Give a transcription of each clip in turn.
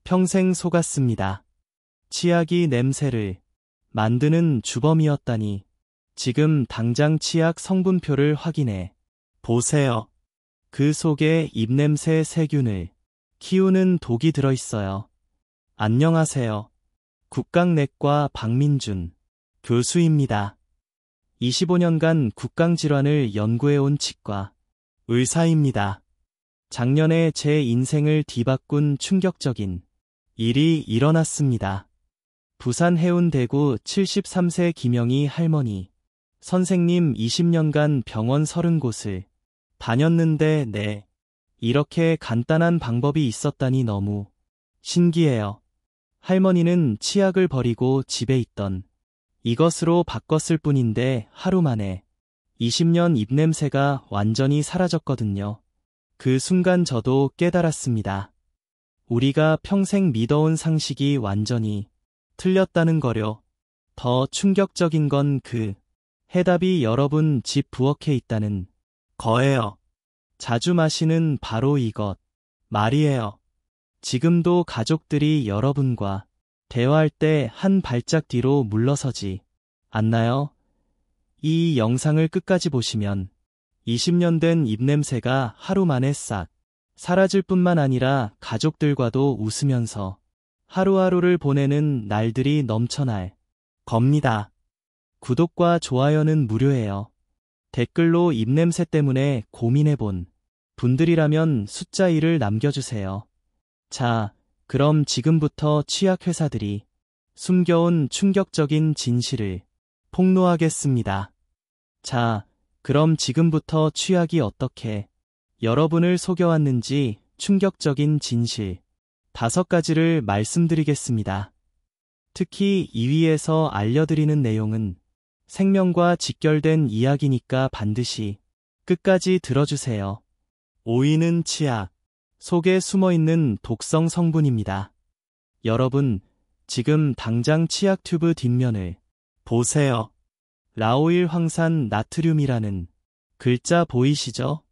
평생 속았습니다. 치약이 냄새를 만드는 주범이었다니. 지금 당장 치약 성분표를 확인해 보세요. 그 속에 입냄새 세균을 키우는 독이 들어있어요. 안녕하세요. 국강내과 박민준 교수입니다. 25년간 국강질환을 연구해온 치과 의사입니다. 작년에 제 인생을 뒤바꾼 충격적인 일이 일어났습니다. 부산 해운대구 73세 김영희 할머니. 선생님 20년간 병원 30곳을 다녔는데 이렇게 간단한 방법이 있었다니 너무 신기해요. 할머니는 치약을 버리고 집에 있던 이것으로 바꿨을 뿐인데 하루 만에 20년 입냄새가 완전히 사라졌거든요. 그 순간 저도 깨달았습니다. 우리가 평생 믿어온 상식이 완전히 틀렸다는 거요. 더 충격적인 건 그 해답이 여러분 집 부엌에 있다는 거예요. 자주 마시는 바로 이것 말이에요. 지금도 가족들이 여러분과 대화할 때 한 발짝 뒤로 물러서지 않나요? 이 영상을 끝까지 보시면 20년 된 입냄새가 하루 만에 싹 사라질 뿐만 아니라 가족들과도 웃으면서 하루하루를 보내는 날들이 넘쳐날 겁니다. 구독과 좋아요는 무료예요. 댓글로 입냄새 때문에 고민해본 분들이라면 숫자 1을 남겨주세요. 자, 그럼 지금부터 치약회사들이 숨겨온 충격적인 진실을 폭로하겠습니다. 자, 그럼 지금부터 치약이 어떻게 여러분을 속여왔는지 충격적인 진실 5가지를 말씀드리겠습니다. 특히 2위에서 알려드리는 내용은 생명과 직결된 이야기니까 반드시 끝까지 들어주세요. 5위는 치약 속에 숨어있는 독성 성분입니다. 여러분, 지금 당장 치약 튜브 뒷면을 보세요. 라오일 황산 나트륨이라는 글자 보이시죠?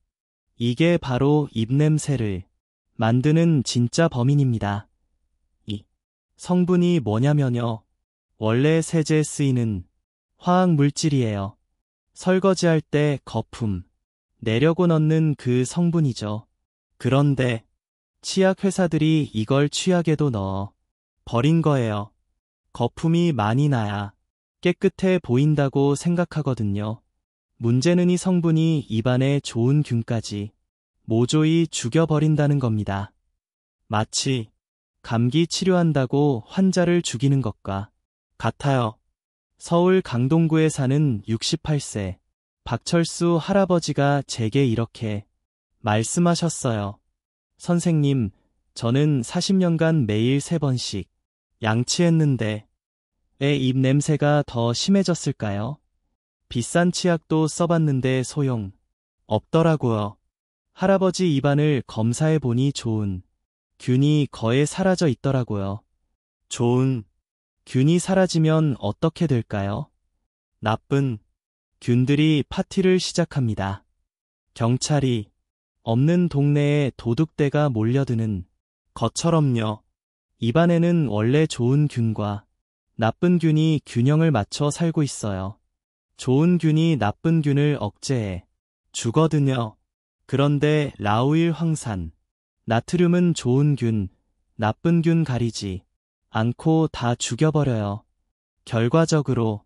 이게 바로 입냄새를 만드는 진짜 범인입니다. 이 성분이 뭐냐면요. 원래 세제에 쓰이는 화학 물질이에요. 설거지할 때 거품 내려고 넣는 그 성분이죠. 그런데 치약 회사들이 이걸 치약에도 넣어 버린 거예요. 거품이 많이 나야 깨끗해 보인다고 생각하거든요. 문제는 이 성분이 입안에 좋은 균까지 모조리 죽여버린다는 겁니다. 마치 감기 치료한다고 환자를 죽이는 것과 같아요. 서울 강동구에 사는 68세 박철수 할아버지가 제게 이렇게 말씀하셨어요. 선생님, 저는 40년간 매일 3번씩 양치했는데 왜 입 냄새가 더 심해졌을까요? 비싼 치약도 써봤는데 소용 없더라고요. 할아버지 입안을 검사해보니 좋은 균이 거의 사라져 있더라고요. 좋은 균이 사라지면 어떻게 될까요? 나쁜 균들이 파티를 시작합니다. 경찰이 없는 동네에 도둑대가 몰려드는 것처럼요. 입안에는 원래 좋은 균과 나쁜 균이 균형을 맞춰 살고 있어요. 좋은 균이 나쁜 균을 억제해 주거든요. 그런데 라오일 황산 나트륨은 좋은 균, 나쁜 균 가리지 않고 다 죽여버려요. 결과적으로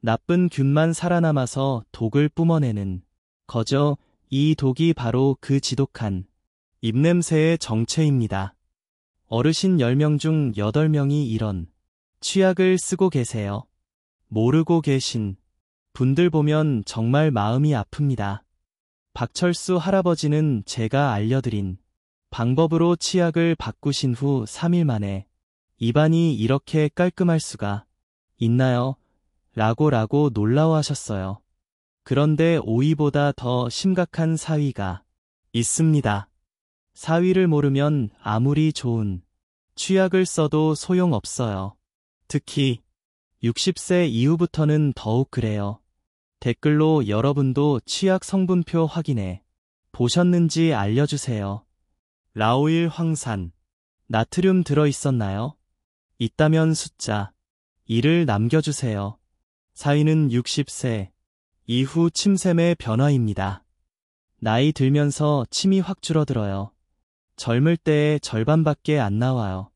나쁜 균만 살아남아서 독을 뿜어내는 거죠. 이 독이 바로 그 지독한 입냄새의 정체입니다. 어르신 10명 중 8명이 이런 치약을 쓰고 계세요. 모르고 계신 분들 보면 정말 마음이 아픕니다. 박철수 할아버지는 제가 알려드린 방법으로 치약을 바꾸신 후 3일 만에 입안이 이렇게 깔끔할 수가 있나요? 라고 놀라워하셨어요. 그런데 5위보다 더 심각한 4위가 있습니다. 4위를 모르면 아무리 좋은 치약을 써도 소용없어요. 특히 60세 이후부터는 더욱 그래요. 댓글로 여러분도 치약 성분표 확인해 보셨는지 알려주세요. 라오일 황산 나트륨 들어 있었나요? 있다면 숫자 2를 남겨주세요. 사위는 60세 이후 침샘의 변화입니다. 나이 들면서 침이 확 줄어들어요. 젊을 때의 절반밖에 안 나와요.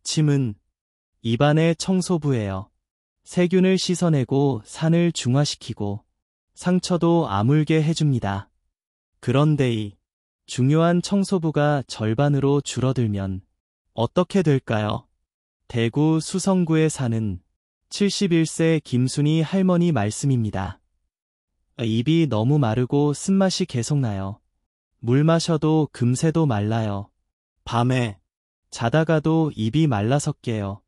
침은 입안의 청소부예요. 세균을 씻어내고 산을 중화시키고 상처도 아물게 해줍니다. 그런데 이 중요한 청소부가 절반으로 줄어들면 어떻게 될까요? 대구 수성구에 사는 71세 김순희 할머니 말씀입니다. 입이 너무 마르고 쓴맛이 계속 나요. 물 마셔도 금세도 말라요. 밤에 자다가도 입이 말라서 깨요.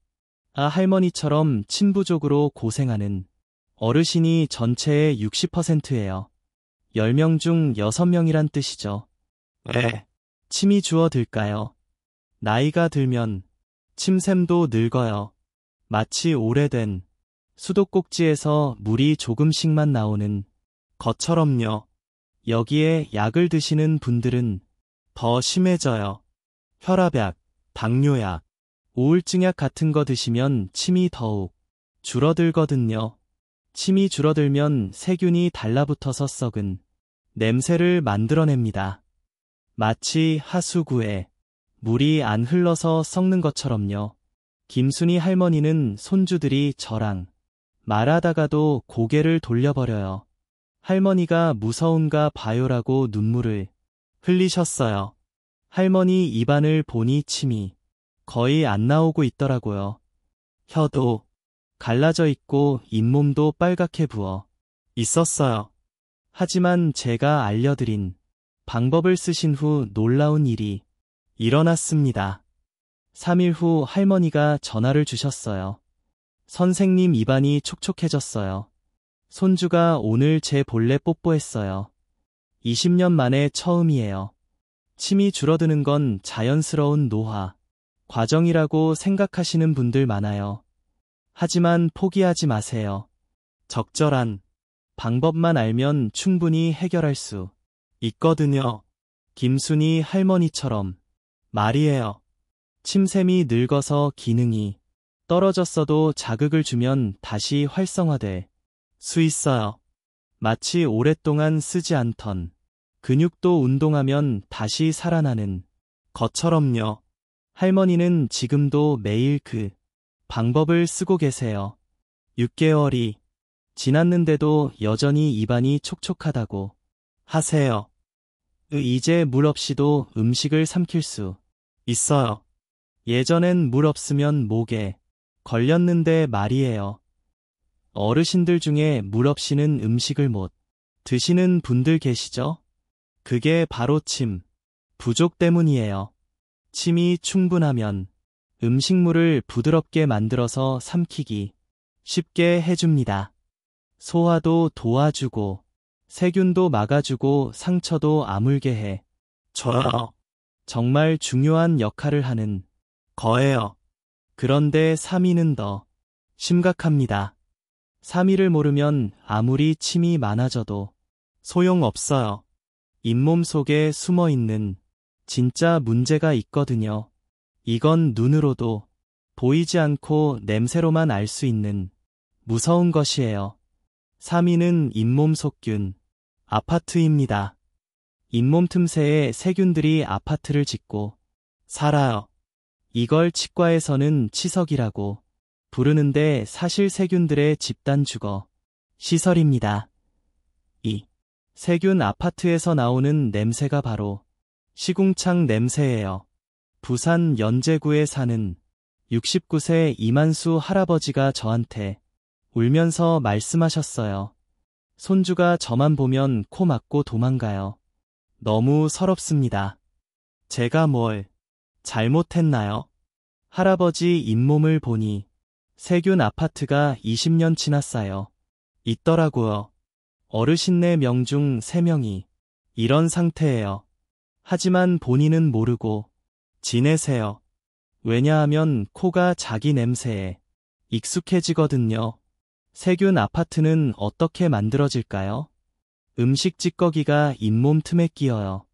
할머니처럼 침 부족으로 고생하는 어르신이 전체의 60%예요. 10명 중 6명이란 뜻이죠. 침이 주어들까요? 나이가 들면 침샘도 늙어요. 마치 오래된 수도꼭지에서 물이 조금씩만 나오는 것처럼요. 여기에 약을 드시는 분들은 더 심해져요. 혈압약, 당뇨약, 우울증약 같은 거 드시면 침이 더욱 줄어들거든요. 침이 줄어들면 세균이 달라붙어서 썩은 냄새를 만들어냅니다. 마치 하수구에 물이 안 흘러서 썩는 것처럼요. 김순희 할머니는 손주들이 저랑 말하다가도 고개를 돌려버려요. 할머니가 무서운가 봐요라고 눈물을 흘리셨어요. 할머니 입안을 보니 침이 거의 안 나오고 있더라고요. 혀도 갈라져 있고 잇몸도 빨갛게 부어 있었어요. 하지만 제가 알려드린 방법을 쓰신 후 놀라운 일이 일어났습니다. 3일 후 할머니가 전화를 주셨어요. 선생님 입안이 촉촉해졌어요. 손주가 오늘 제 볼래 뽀뽀했어요. 20년 만에 처음이에요. 침이 줄어드는 건 자연스러운 노화 과정이라고 생각하시는 분들 많아요. 하지만 포기하지 마세요. 적절한 방법만 알면 충분히 해결할 수 있거든요. 김순희 할머니처럼 말이에요. 침샘이 늙어서 기능이 떨어졌어도 자극을 주면 다시 활성화될 수 있어요. 마치 오랫동안 쓰지 않던 근육도 운동하면 다시 살아나는 것처럼요. 할머니는 지금도 매일 그 방법을 쓰고 계세요. 6개월이 지났는데도 여전히 입안이 촉촉하다고 하세요. 이제 물 없이도 음식을 삼킬 수 있어요. 예전엔 물 없으면 목에 걸렸는데 말이에요. 어르신들 중에 물 없이는 음식을 못 드시는 분들 계시죠? 그게 바로 침 부족 때문이에요. 침이 충분하면 음식물을 부드럽게 만들어서 삼키기 쉽게 해줍니다. 소화도 도와주고 세균도 막아주고 상처도 아물게 해 줘요. 정말 중요한 역할을 하는 거예요. 그런데 3위는 더 심각합니다. 3위를 모르면 아무리 침이 많아져도 소용없어요. 잇몸 속에 숨어있는 진짜 문제가 있거든요. 이건 눈으로도 보이지 않고 냄새로만 알 수 있는 무서운 것이에요. 3위는 잇몸 속균, 아파트입니다. 잇몸 틈새에 세균들이 아파트를 짓고 살아요. 이걸 치과에서는 치석이라고 부르는데 사실 세균들의 집단 주거 시설입니다. 이 세균 아파트에서 나오는 냄새가 바로 시궁창 냄새예요. 부산 연제구에 사는 69세 이만수 할아버지가 저한테 울면서 말씀하셨어요. 손주가 저만 보면 코 막고 도망가요. 너무 서럽습니다. 제가 뭘 잘못했나요? 할아버지 잇몸을 보니 세균 아파트가 20년치나 쌓여 있더라고요. 어르신 4명 중 3명이 이런 상태예요. 하지만 본인은 모르고 지내세요. 왜냐하면 코가 자기 냄새에 익숙해지거든요. 세균 아파트는 어떻게 만들어질까요? 음식 찌꺼기가 잇몸 틈에 끼어요.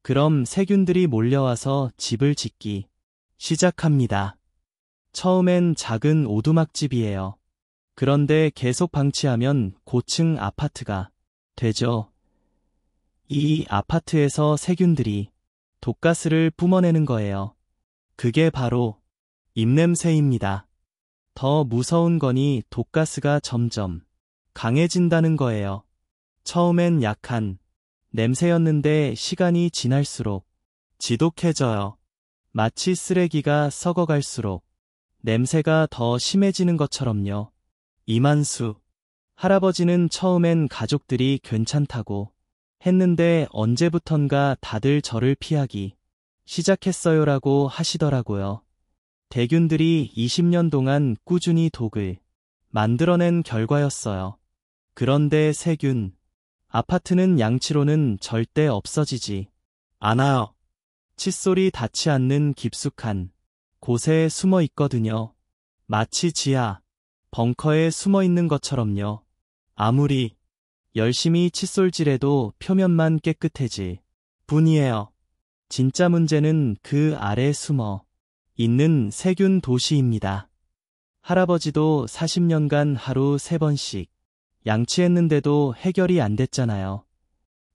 그럼 세균들이 몰려와서 집을 짓기 시작합니다. 처음엔 작은 오두막집이에요. 그런데 계속 방치하면 고층 아파트가 되죠. 이 아파트에서 세균들이 독가스를 뿜어내는 거예요. 그게 바로 입냄새입니다. 더 무서운 거니 독가스가 점점 강해진다는 거예요. 처음엔 약한 냄새였는데 시간이 지날수록 지독해져요. 마치 쓰레기가 썩어갈수록 냄새가 더 심해지는 것처럼요. 이만수 할아버지는 처음엔 가족들이 괜찮다고 했는데 언제부턴가 다들 저를 피하기 시작했어요라고 하시더라고요. 대균들이 20년 동안 꾸준히 독을 만들어낸 결과였어요. 그런데 세균 아파트는 양치로는 절대 없어지지 않아요. 칫솔이 닿지 않는 깊숙한 곳에 숨어 있거든요. 마치 지하 벙커에 숨어 있는 것처럼요. 아무리 열심히 칫솔질해도 표면만 깨끗해질 뿐이에요. 진짜 문제는 그 아래 숨어 있는 세균 도시입니다. 할아버지도 40년간 하루 3번씩 양치했는데도 해결이 안 됐잖아요.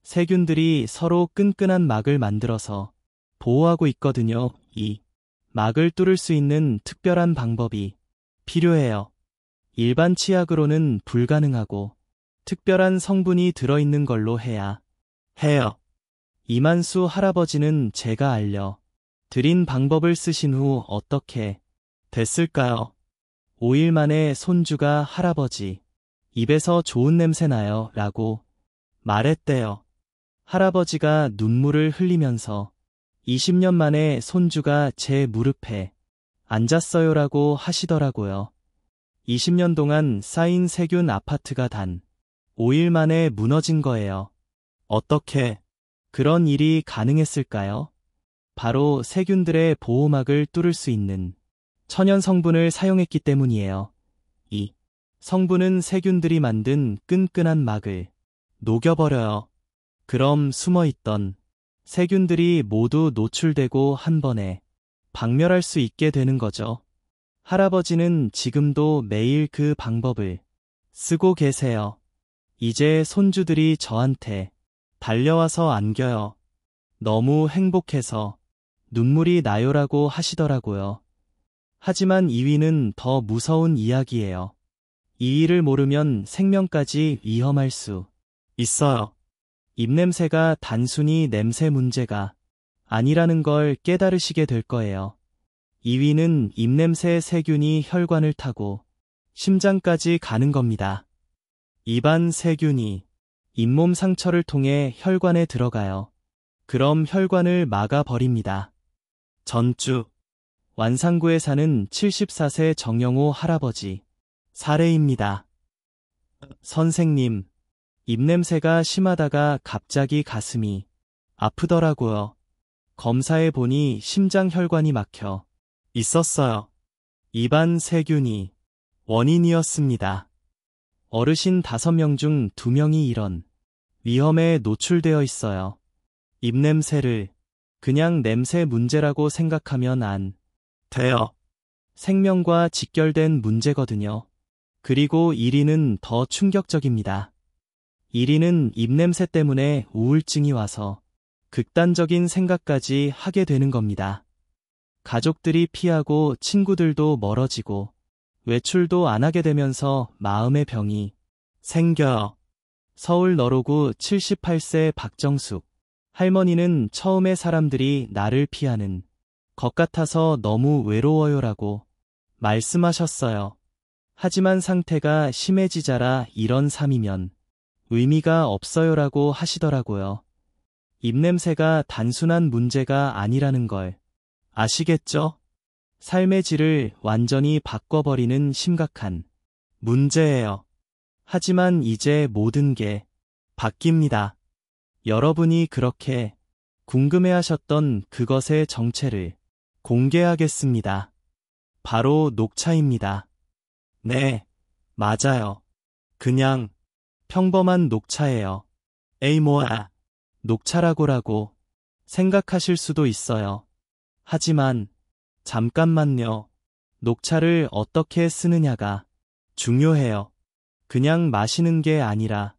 세균들이 서로 끈끈한 막을 만들어서 보호하고 있거든요. 이 막을 뚫을 수 있는 특별한 방법이 필요해요. 일반 치약으로는 불가능하고 특별한 성분이 들어있는 걸로 해야 해요. 이만수 할아버지는 제가 알려 드린 방법을 쓰신 후 어떻게 됐을까요? 5일 만에 손주가 할아버지 입에서 좋은 냄새 나요 라고 말했대요. 할아버지가 눈물을 흘리면서 20년 만에 손주가 제 무릎에 앉았어요라고 하시더라고요. 20년 동안 쌓인 세균 아파트가 단 5일 만에 무너진 거예요. 어떻게 그런 일이 가능했을까요? 바로 세균들의 보호막을 뚫을 수 있는 천연 성분을 사용했기 때문이에요. 이 성분은 세균들이 만든 끈끈한 막을 녹여버려요. 그럼 숨어있던 세균들이 모두 노출되고 한 번에 박멸할 수 있게 되는 거죠. 할아버지는 지금도 매일 그 방법을 쓰고 계세요. 이제 손주들이 저한테 달려와서 안겨요. 너무 행복해서 눈물이 나요라고 하시더라고요. 하지만 이 위는 더 무서운 이야기예요. 이 일을 모르면 생명까지 위험할 수 있어요. 입냄새가 단순히 냄새 문제가 아니라는 걸 깨달으시게 될 거예요. 2위는 입냄새 세균이 혈관을 타고 심장까지 가는 겁니다. 입안 세균이 잇몸 상처를 통해 혈관에 들어가요. 그럼 혈관을 막아버립니다. 전주 완산구에 사는 74세 정영호 할아버지 사례입니다. 선생님, 입냄새가 심하다가 갑자기 가슴이 아프더라고요. 검사해 보니 심장 혈관이 막혀 있었어요. 입안 세균이 원인이었습니다. 어르신 5명 중 2명이 이런 위험에 노출되어 있어요. 입냄새를 그냥 냄새 문제라고 생각하면 안 돼요. 생명과 직결된 문제거든요. 그리고 1위는 더 충격적입니다. 1위는 입냄새 때문에 우울증이 와서 극단적인 생각까지 하게 되는 겁니다. 가족들이 피하고 친구들도 멀어지고 외출도 안 하게 되면서 마음의 병이 생겨요. 서울 너로구 78세 박정숙 할머니는 처음에 사람들이 나를 피하는 것 같아서 너무 외로워요라고 말씀하셨어요. 하지만 상태가 심해지자라 이런 삶이면 의미가 없어요라고 하시더라고요. 입냄새가 단순한 문제가 아니라는 걸 아시겠죠? 삶의 질을 완전히 바꿔버리는 심각한 문제예요. 하지만 이제 모든 게 바뀝니다. 여러분이 그렇게 궁금해하셨던 그것의 정체를 공개하겠습니다. 바로 녹차입니다. 네, 맞아요. 그냥 평범한 녹차예요. 에이 뭐야, 녹차라고라고 생각하실 수도 있어요. 하지만 잠깐만요. 녹차를 어떻게 쓰느냐가 중요해요. 그냥 마시는 게 아니라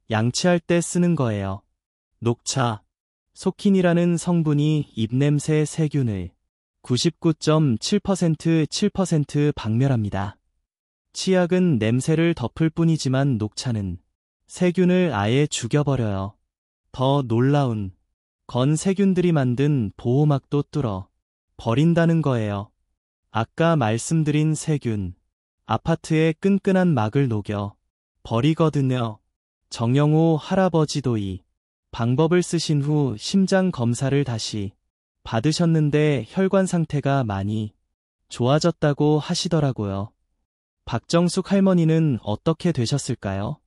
양치할 때 쓰는 거예요. 녹차, 소킨이라는 성분이 입냄새 세균을 99.7% 박멸합니다. 치약은 냄새를 덮을 뿐이지만 녹차는 세균을 아예 죽여버려요. 더 놀라운 건 세균들이 만든 보호막도 뚫어 버린다는 거예요. 아까 말씀드린 세균, 아파트의 끈끈한 막을 녹여 버리거든요. 정영호 할아버지도 이 방법을 쓰신 후 심장 검사를 다시 받으셨는데 혈관 상태가 많이 좋아졌다고 하시더라고요. 박정숙 할머니는 어떻게 되셨을까요?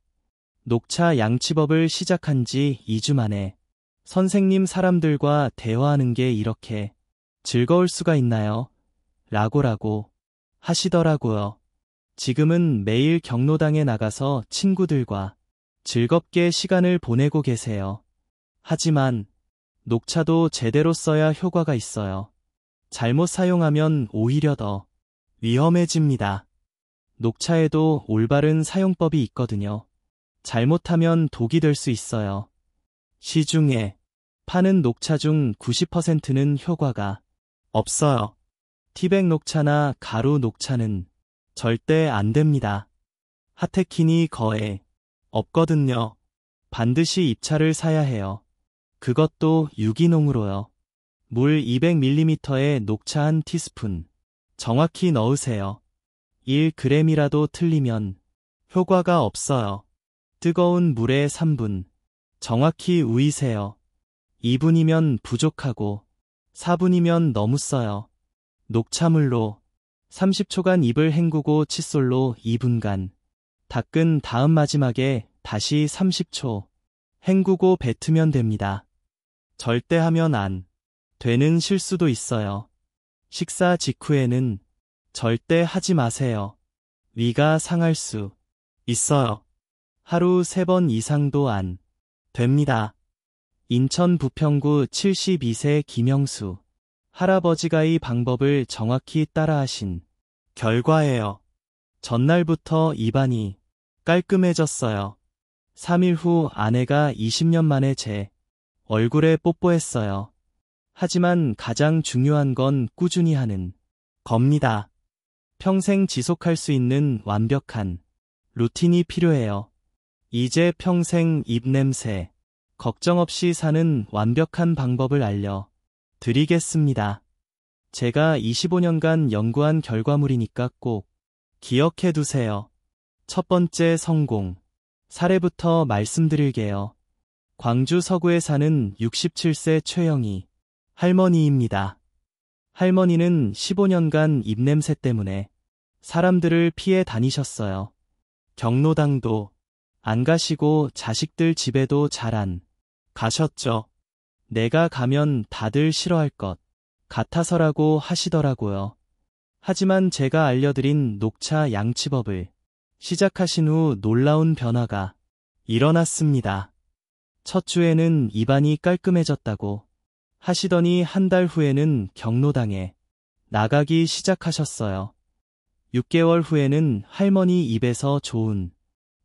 녹차 양치법을 시작한 지 2주 만에 선생님 사람들과 대화하는 게 이렇게 즐거울 수가 있나요? 라고 하시더라고요. 지금은 매일 경로당에 나가서 친구들과 즐겁게 시간을 보내고 계세요. 하지만 녹차도 제대로 써야 효과가 있어요. 잘못 사용하면 오히려 더 위험해집니다. 녹차에도 올바른 사용법이 있거든요. 잘못하면 독이 될 수 있어요. 시중에 파는 녹차 중 90%는 효과가 없어요. 티백 녹차나 가루 녹차는 절대 안 됩니다. 하테킨이 거의 없거든요. 반드시 잎차를 사야 해요. 그것도 유기농으로요. 물 200ml에 녹차 한 티스푼 정확히 넣으세요. 1g이라도 틀리면 효과가 없어요. 뜨거운 물에 3분 정확히 우이세요. 2분이면 부족하고 4분이면 너무 써요. 녹차물로 30초간 잎을 헹구고 칫솔로 2분간 닦은 다음 마지막에 다시 30초 헹구고 뱉으면 됩니다. 절대 하면 안 되는 실수도 있어요. 식사 직후에는 절대 하지 마세요. 위가 상할 수 있어요. 하루 3번 이상도 안 됩니다. 인천 부평구 72세 김영수 할아버지가 이 방법을 정확히 따라하신 결과예요. 전날부터 입안이 깔끔해졌어요. 3일 후 아내가 20년 만에 제 얼굴에 뽀뽀했어요. 하지만 가장 중요한 건 꾸준히 하는 겁니다. 평생 지속할 수 있는 완벽한 루틴이 필요해요. 이제 평생 입냄새 걱정 없이 사는 완벽한 방법을 알려드리겠습니다. 제가 25년간 연구한 결과물이니까 꼭 기억해 두세요. 첫 번째 성공 사례부터 말씀드릴게요. 광주 서구에 사는 67세 최영희 할머니입니다. 할머니는 15년간 입냄새 때문에 사람들을 피해 다니셨어요. 경로당도 안 가시고 자식들 집에도 잘 안 가셨죠. 내가 가면 다들 싫어할 것 같아서라고 하시더라고요. 하지만 제가 알려드린 녹차 양치법을 시작하신 후 놀라운 변화가 일어났습니다. 첫 주에는 입안이 깔끔해졌다고 하시더니 한 달 후에는 경로당에 나가기 시작하셨어요. 6개월 후에는 할머니 입에서 좋은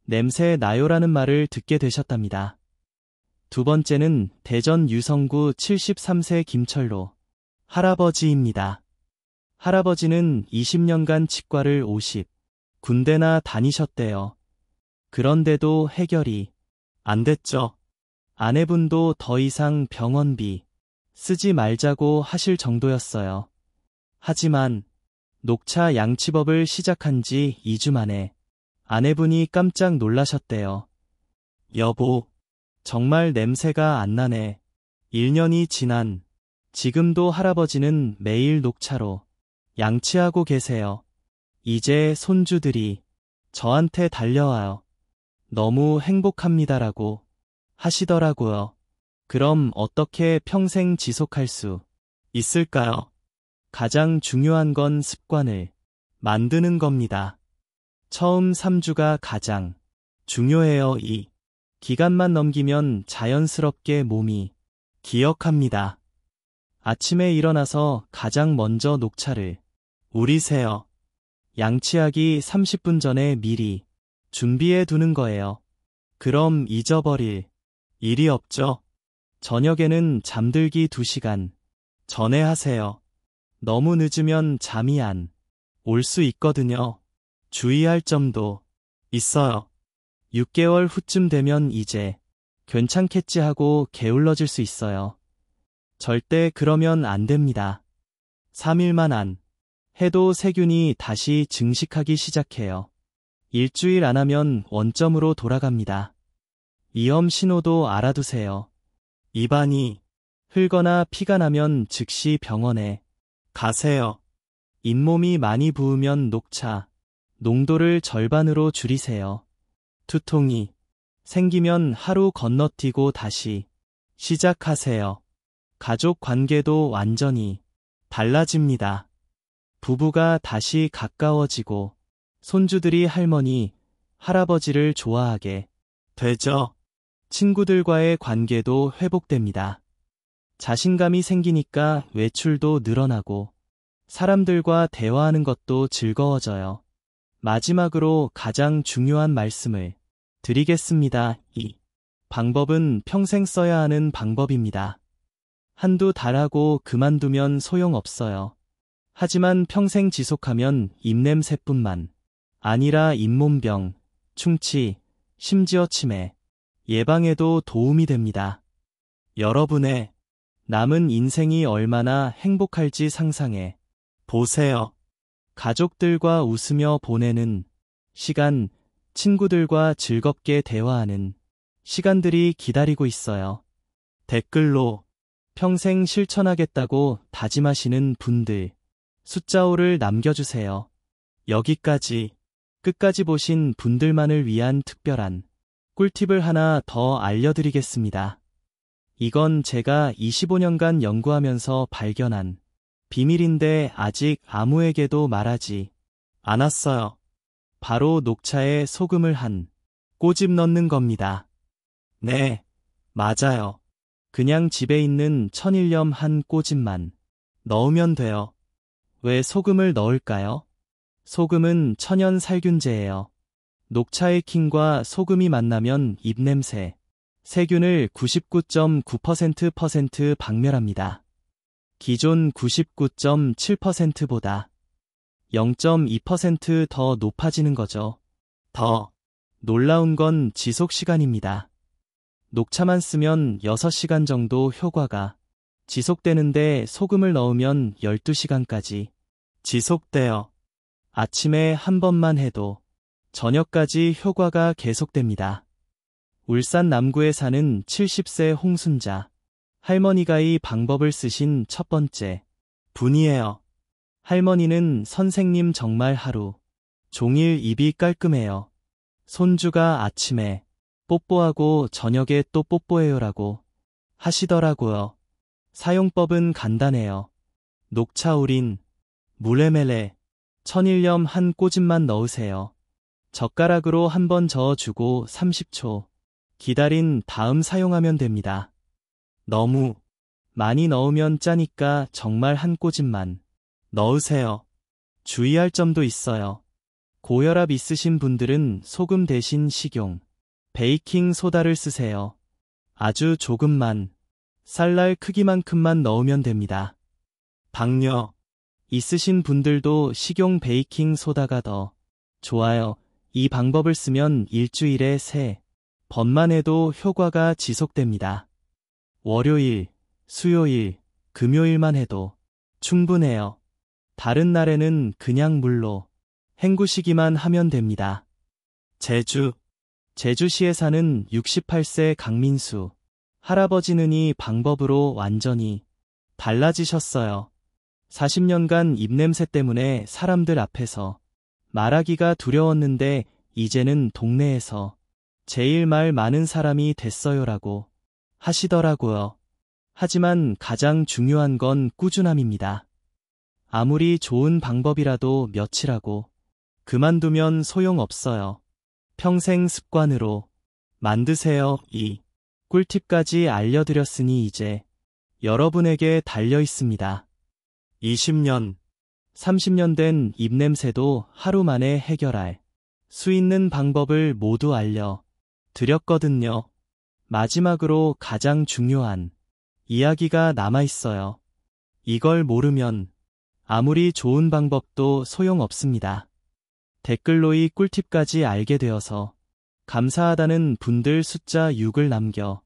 냄새 나요라는 말을 듣게 되셨답니다. 두 번째는 대전 유성구 73세 김철로 할아버지입니다. 할아버지는 20년간 치과를 50군데나 다니셨대요. 그런데도 해결이 안 됐죠. 아내분도 더 이상 병원비 쓰지 말자고 하실 정도였어요. 하지만 녹차 양치법을 시작한 지 2주 만에 아내분이 깜짝 놀라셨대요. 여보, 정말 냄새가 안 나네. 1년이 지난 지금도 할아버지는 매일 녹차로 양치하고 계세요. 이제 손주들이 저한테 달려와요. 너무 행복합니다라고 하시더라고요. 그럼 어떻게 평생 지속할 수 있을까요? 가장 중요한 건 습관을 만드는 겁니다. 처음 3주가 가장 중요해요. 이 기간만 넘기면 자연스럽게 몸이 기억합니다. 아침에 일어나서 가장 먼저 녹차를 우리세요. 양치하기 30분 전에 미리 준비해 두는 거예요. 그럼 잊어버릴 일이 없죠. 저녁에는 잠들기 2시간 전에 하세요. 너무 늦으면 잠이 안 올 수 있거든요. 주의할 점도 있어요. 6개월 후쯤 되면 이제 괜찮겠지 하고 게을러질 수 있어요. 절대 그러면 안 됩니다. 3일만 안 해도 세균이 다시 증식하기 시작해요. 일주일 안 하면 원점으로 돌아갑니다. 위험 신호도 알아두세요. 입안이 흘거나 피가 나면 즉시 병원에 가세요. 잇몸이 많이 부으면 녹차 농도를 절반으로 줄이세요. 두통이 생기면 하루 건너뛰고 다시 시작하세요. 가족 관계도 완전히 달라집니다. 부부가 다시 가까워지고 손주들이 할머니, 할아버지를 좋아하게 되죠. 친구들과의 관계도 회복됩니다. 자신감이 생기니까 외출도 늘어나고 사람들과 대화하는 것도 즐거워져요. 마지막으로 가장 중요한 말씀을 드리겠습니다. 이 방법은 평생 써야 하는 방법입니다. 한두 달 하고 그만두면 소용없어요. 하지만 평생 지속하면 입냄새뿐만 아니라 잇몸병, 충치, 심지어 치매 예방에도 도움이 됩니다. 여러분의 남은 인생이 얼마나 행복할지 상상해 보세요. 가족들과 웃으며 보내는 시간, 친구들과 즐겁게 대화하는 시간들이 기다리고 있어요. 댓글로 평생 실천하겠다고 다짐하시는 분들 숫자 5를 남겨주세요. 여기까지 끝까지 보신 분들만을 위한 특별한 꿀팁을 하나 더 알려드리겠습니다. 이건 제가 25년간 연구하면서 발견한 비밀인데 아직 아무에게도 말하지 않았어요. 바로 녹차에 소금을 한 꼬집 넣는 겁니다. 네, 맞아요. 그냥 집에 있는 천일염 한 꼬집만 넣으면 돼요. 왜 소금을 넣을까요? 소금은 천연 살균제예요. 녹차의 킹과 소금이 만나면 입냄새, 세균을 99.9% 박멸합니다. 기존 99.7%보다 0.2% 더 높아지는 거죠. 더 놀라운 건 지속 시간입니다. 녹차만 쓰면 6시간 정도 효과가 지속되는데 소금을 넣으면 12시간까지 지속돼요. 아침에 한 번만 해도 저녁까지 효과가 계속됩니다. 울산 남구에 사는 70세 홍순자 할머니가 이 방법을 쓰신 첫 번째 분이에요. 할머니는 선생님 정말 하루 종일 입이 깔끔해요. 손주가 아침에 뽀뽀하고 저녁에 또 뽀뽀해요라고 하시더라고요. 사용법은 간단해요. 녹차 우린 물에 멜에 천일염 한 꼬집만 넣으세요. 젓가락으로 한번 저어주고 30초 기다린 다음 사용하면 됩니다. 너무 많이 넣으면 짜니까 정말 한 꼬집만 넣으세요. 주의할 점도 있어요. 고혈압 있으신 분들은 소금 대신 식용, 베이킹 소다를 쓰세요. 아주 조금만, 쌀날 크기만큼만 넣으면 됩니다. 당뇨 있으신 분들도 식용 베이킹 소다가 더 좋아요. 이 방법을 쓰면 일주일에 3번만 해도 효과가 지속됩니다. 월요일, 수요일, 금요일만 해도 충분해요. 다른 날에는 그냥 물로 헹구시기만 하면 됩니다. 제주시에 사는 68세 강민수 할아버지는 이 방법으로 완전히 달라지셨어요. 40년간 입냄새 때문에 사람들 앞에서 말하기가 두려웠는데 이제는 동네에서 제일 말 많은 사람이 됐어요라고 하시더라고요. 하지만 가장 중요한 건 꾸준함입니다. 아무리 좋은 방법이라도 며칠하고 그만두면 소용없어요. 평생 습관으로 만드세요. 이 꿀팁까지 알려드렸으니 이제 여러분에게 달려 있습니다. 20년, 30년 된 입냄새도 하루 만에 해결할 수 있는 방법을 모두 알려 드렸거든요. 마지막으로 가장 중요한 이야기가 남아 있어요. 이걸 모르면 아무리 좋은 방법도 소용없습니다. 댓글로 이 꿀팁까지 알게 되어서 감사하다는 분들 숫자 6을 남겨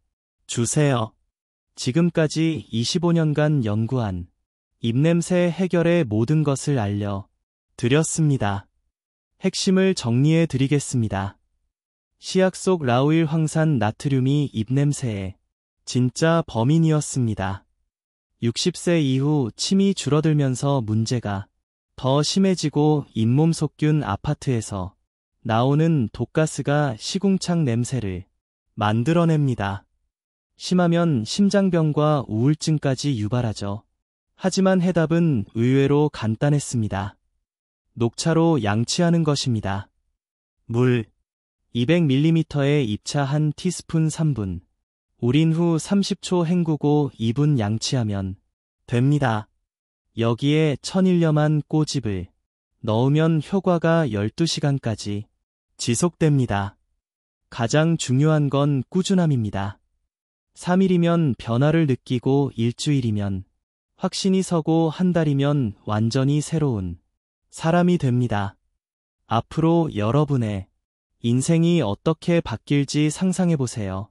주세요. 지금까지 25년간 연구한 입냄새 해결의 모든 것을 알려 드렸습니다. 핵심을 정리해 드리겠습니다. 시약 속 라우일 황산 나트륨이 입냄새의 진짜 범인이었습니다. 60세 이후 침이 줄어들면서 문제가 더 심해지고 잇몸 속균 아파트에서 나오는 독가스가 시궁창 냄새를 만들어냅니다. 심하면 심장병과 우울증까지 유발하죠. 하지만 해답은 의외로 간단했습니다. 녹차로 양치하는 것입니다. 물 200ml에 입차 1티스푼 3분. 우린 후 30초 헹구고 2분 양치하면 됩니다. 여기에 천일염한 꼬집을 넣으면 효과가 12시간까지 지속됩니다. 가장 중요한 건 꾸준함입니다. 3일이면 변화를 느끼고 일주일이면 확신이 서고 한 달이면 완전히 새로운 사람이 됩니다. 앞으로 여러분의 인생이 어떻게 바뀔지 상상해보세요.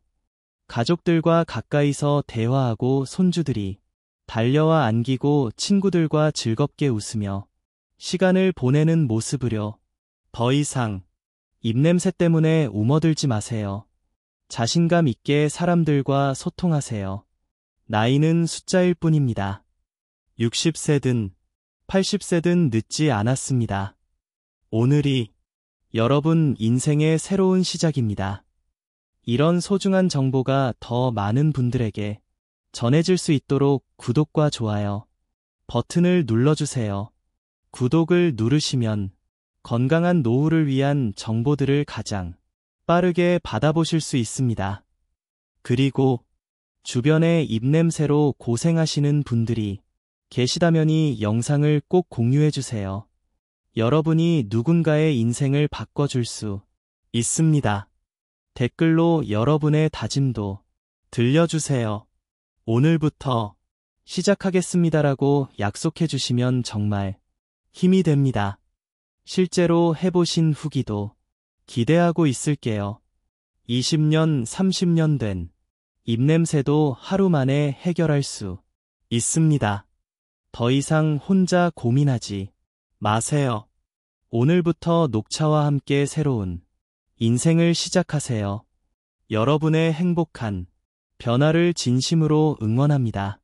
가족들과 가까이서 대화하고 손주들이 달려와 안기고 친구들과 즐겁게 웃으며 시간을 보내는 모습으로 더 이상 입냄새 때문에 움어들지 마세요. 자신감 있게 사람들과 소통하세요. 나이는 숫자일 뿐입니다. 60세든 80세든 늦지 않았습니다. 오늘이 여러분 인생의 새로운 시작입니다. 이런 소중한 정보가 더 많은 분들에게 전해질 수 있도록 구독과 좋아요 버튼을 눌러주세요. 구독을 누르시면 건강한 노후를 위한 정보들을 가장 빠르게 받아보실 수 있습니다. 그리고 주변에 입냄새로 고생하시는 분들이 계시다면 이 영상을 꼭 공유해주세요. 여러분이 누군가의 인생을 바꿔줄 수 있습니다. 댓글로 여러분의 다짐도 들려주세요. 오늘부터 시작하겠습니다라고 약속해주시면 정말 힘이 됩니다. 실제로 해보신 후기도 기대하고 있을게요. 20년, 30년 된 입냄새도 하루 만에 해결할 수 있습니다. 더 이상 혼자 고민하지 마세요. 오늘부터 녹차와 함께 새로운 인생을 시작하세요. 여러분의 행복한 변화를 진심으로 응원합니다.